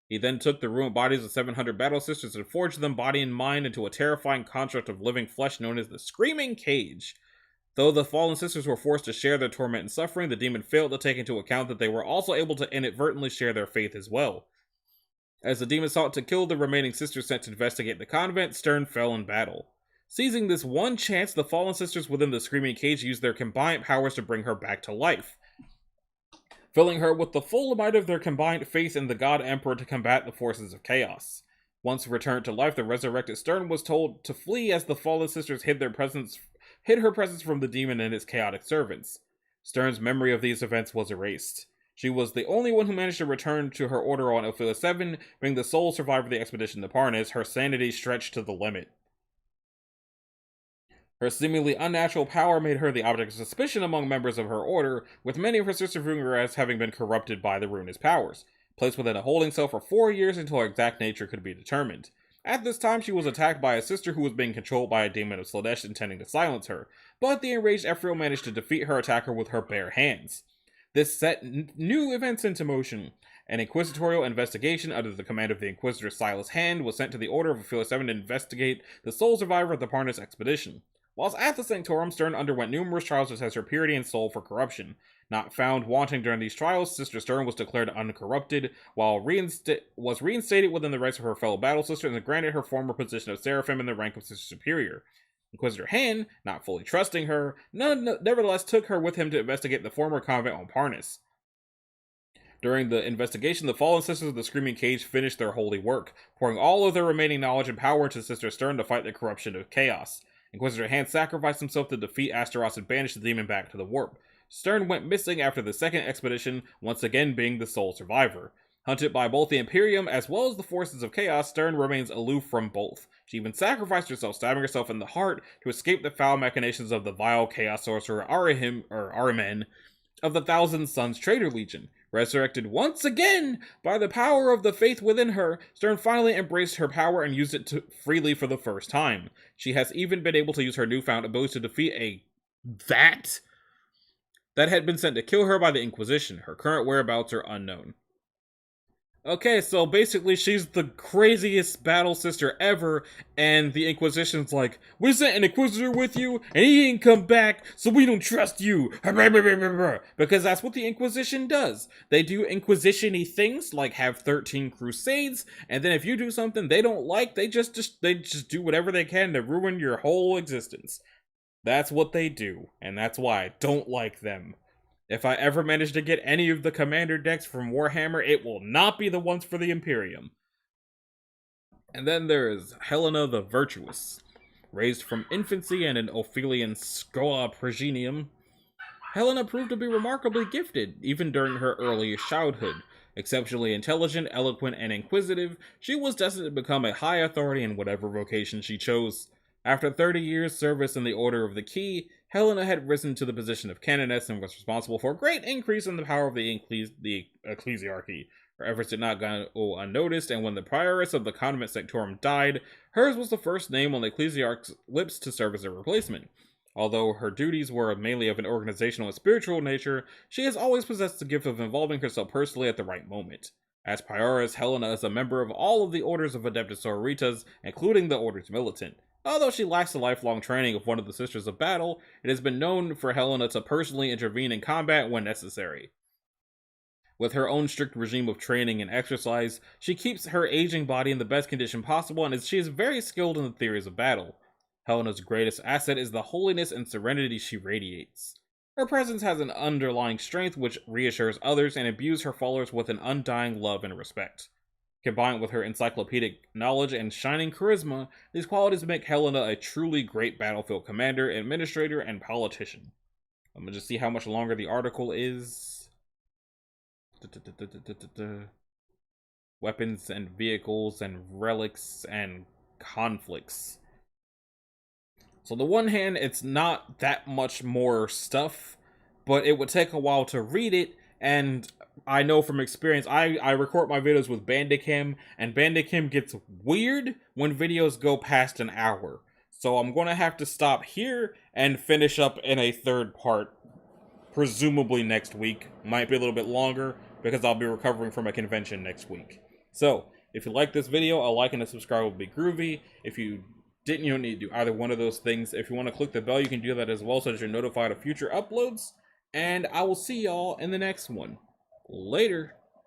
He then took the ruined bodies of 700 battle sisters and forged them body and mind into a terrifying construct of living flesh known as the Screaming Cage. Though the fallen sisters were forced to share their torment and suffering, the demon failed to take into account that they were also able to inadvertently share their faith as well. As the demon sought to kill the remaining sisters sent to investigate the convent, Stern fell in battle. Seizing this one chance, the fallen sisters within the Screaming Cage used their combined powers to bring her back to life, filling her with the full might of their combined faith in the God Emperor to combat the forces of chaos. Once returned to life, the resurrected Stern was told to flee as the fallen sisters hid their presence hid her presence from the demon and his chaotic servants. Stern's memory of these events was erased. She was the only one who managed to return to her order on Ophelia 7, being the sole survivor of the expedition to Parnas, her sanity stretched to the limit. Her seemingly unnatural power made her the object of suspicion among members of her order, with many of her sisters viewing her as having been corrupted by the ruinous powers. Placed within a holding cell for 4 years until her exact nature could be determined. At this time, she was attacked by a sister who was being controlled by a demon of Sladesh intending to silence her, but the enraged Ephraim managed to defeat her attacker with her bare hands. This set new events into motion. An inquisitorial investigation under the command of the Inquisitor Silas Hand was sent to the Order of Ophelia 7 to investigate the sole survivor of the Parnas expedition. Whilst at the Sanctorum, Stern underwent numerous trials to test her purity and soul for corruption. Not found wanting during these trials, Sister Stern was declared uncorrupted, while was reinstated within the rights of her fellow battle sister and granted her former position of Seraphim in the rank of Sister Superior. Inquisitor Han, not fully trusting her, nevertheless took her with him to investigate the former convent on Parnas. During the investigation, the fallen sisters of the Screaming Cage finished their holy work, pouring all of their remaining knowledge and power into Sister Stern to fight the corruption of chaos. Inquisitor Han sacrificed himself to defeat Astaroth and banish the demon back to the warp. Stern went missing after the second expedition, once again being the sole survivor. Hunted by both the Imperium as well as the forces of chaos, Stern remains aloof from both. She even sacrificed herself, stabbing herself in the heart to escape the foul machinations of the vile chaos sorcerer Arimen of the Thousand Sons Traitor Legion. Resurrected once again by the power of the faith within her, Stern finally embraced her power and used it freely for the first time. She has even been able to use her newfound ability to defeat that had been sent to kill her by the Inquisition. Her current whereabouts are unknown. Okay, so basically she's the craziest battle sister ever, and the Inquisition's like, we sent an Inquisitor with you, and he didn't come back, so we don't trust you. Because that's what the Inquisition does. They do Inquisition-y things, like have 13 crusades, and then if you do something they don't like, they just do whatever they can to ruin your whole existence. That's what they do, and that's why I don't like them. If I ever manage to get any of the commander decks from Warhammer, it will not be the ones for the Imperium. And then there is Helena the Virtuous. Raised from infancy in an Ophelian Scola Progenium, Helena proved to be remarkably gifted, even during her early childhood. Exceptionally intelligent, eloquent, and inquisitive, she was destined to become a high authority in whatever vocation she chose. After 30 years' service in the Order of the Key, Helena had risen to the position of canoness and was responsible for a great increase in the power of the ecclesiarchy. Her efforts did not go unnoticed, and when the prioress of the convent sanctorum died, hers was the first name on the ecclesiarch's lips to serve as a replacement. Although her duties were mainly of an organizational and spiritual nature, she has always possessed the gift of involving herself personally at the right moment. As prioress, Helena is a member of all of the orders of Adepta Sororitas, including the Orders Militant. Although she lacks the lifelong training of one of the Sisters of Battle, it has been known for Helena to personally intervene in combat when necessary. With her own strict regime of training and exercise, she keeps her aging body in the best condition possible, and she is very skilled in the theories of battle. Helena's greatest asset is the holiness and serenity she radiates. Her presence has an underlying strength which reassures others and imbues her followers with an undying love and respect. Combined with her encyclopedic knowledge and shining charisma, these qualities make Helena a truly great battlefield commander, administrator, and politician. I'm gonna just see how much longer the article is. Weapons and vehicles and relics and conflicts. So on the one hand, it's not that much more stuff, but it would take a while to read it, and I know from experience, I record my videos with Bandicam, and Bandicam gets weird when videos go past an hour. So I'm going to have to stop here and finish up in a third part, presumably next week. Might be a little bit longer, because I'll be recovering from a convention next week. So, if you like this video, a like and a subscribe would be groovy. If you didn't, you don't need to do either one of those things. If you want to click the bell, you can do that as well, so that you're notified of future uploads. And I will see y'all in the next one. Later.